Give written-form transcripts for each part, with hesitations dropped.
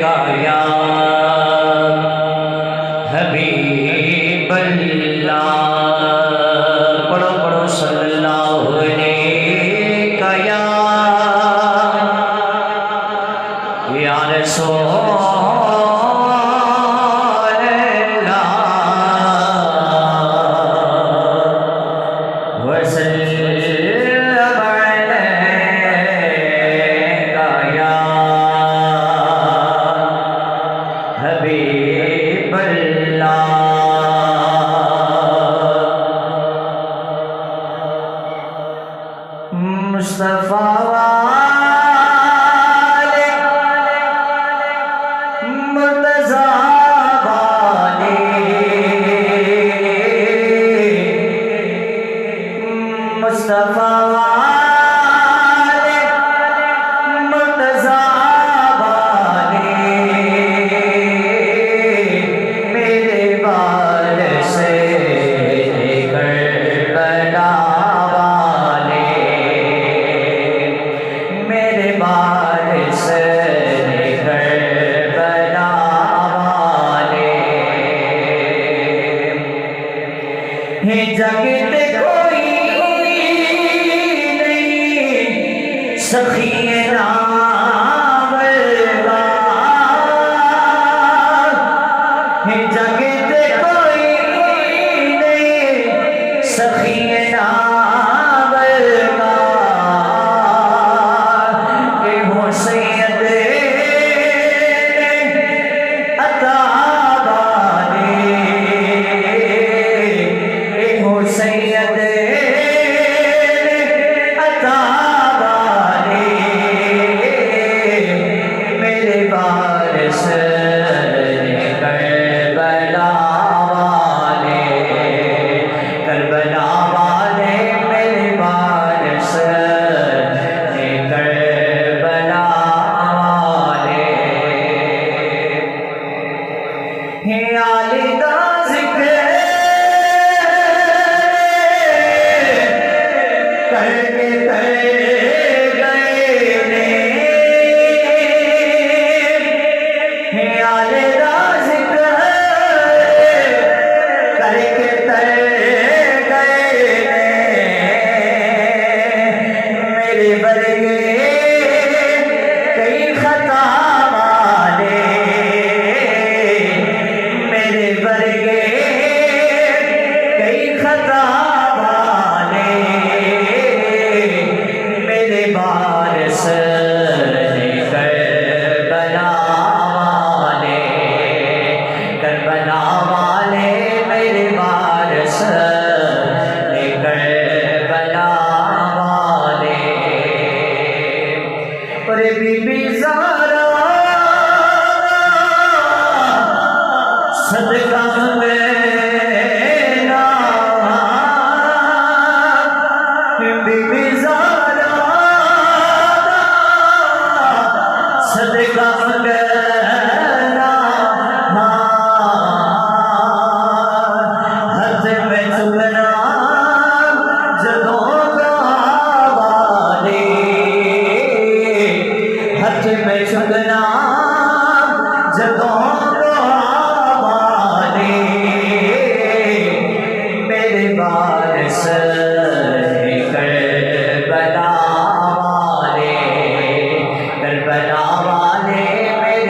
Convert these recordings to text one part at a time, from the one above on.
گا یا حبیب اللہ، پڑھو پڑھو صلی اللہ علیہ کا یا رسول اللہ وسلم علیکہ یا حبیب اللہ۔ مصطفیٰ والے مرتضیٰ والے، مصطفیٰ والے مرتضیٰ والے، میرے وارث کربلا والے، میرے وارث کربلا والے، ہیں جگت کوئی نہیں سخی ناولہ، ہیں جگت کوئی نہیں سخی ناولہ، اے ہو سید عطا والے، اے ہو سید عطا والے، میرے وارث کربلا والے، کربلا والے، میرے وارث کربلا والے، ہیں آل دا ذکر کر کے گئے نے، ہیں آل دا ذکر کر کے گئے نے، میرے ورگے کئی خطا والے، میرے ورگے کئی خطا والے، میرے وارث کربلا والے، کربلا والے، میرے وارث کربلا والے، اور بی بی زہرا صدقہ لینا، بی بی زہرا صدقہ لینا، ہاتھ میں چکنا جدوں والے، ہاتھ میں چکنا جدوں والے، میرے وارث کربلا والے، کربلا والے، میرے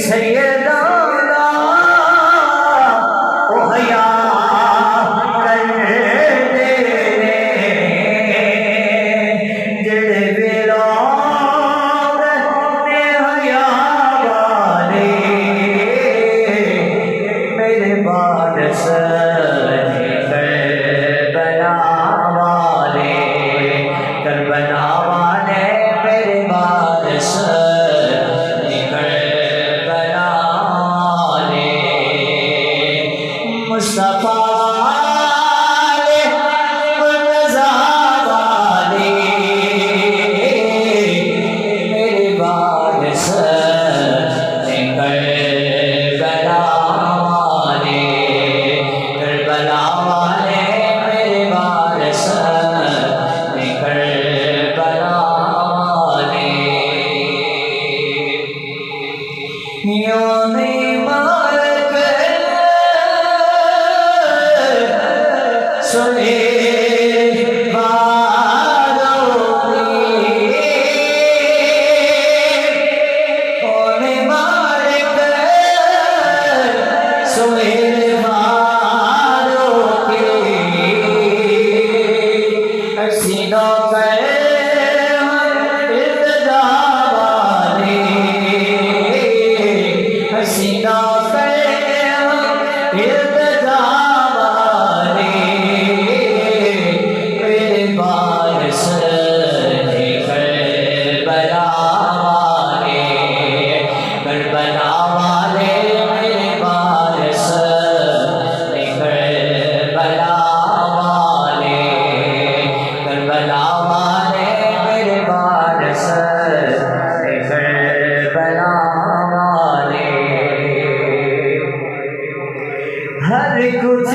سیدانا او حیا کر دے جڑے ویلوں نے حیا والے میرے بارش کربلا والے کربلا والے میرے بارش کربلا والے مصطفیٰ والے مرتضیٰ والے میرے بارش کربلا والے کربلا والے میرے بارش کربلا والے یوں نہیں مار کر سنے ہر کچھ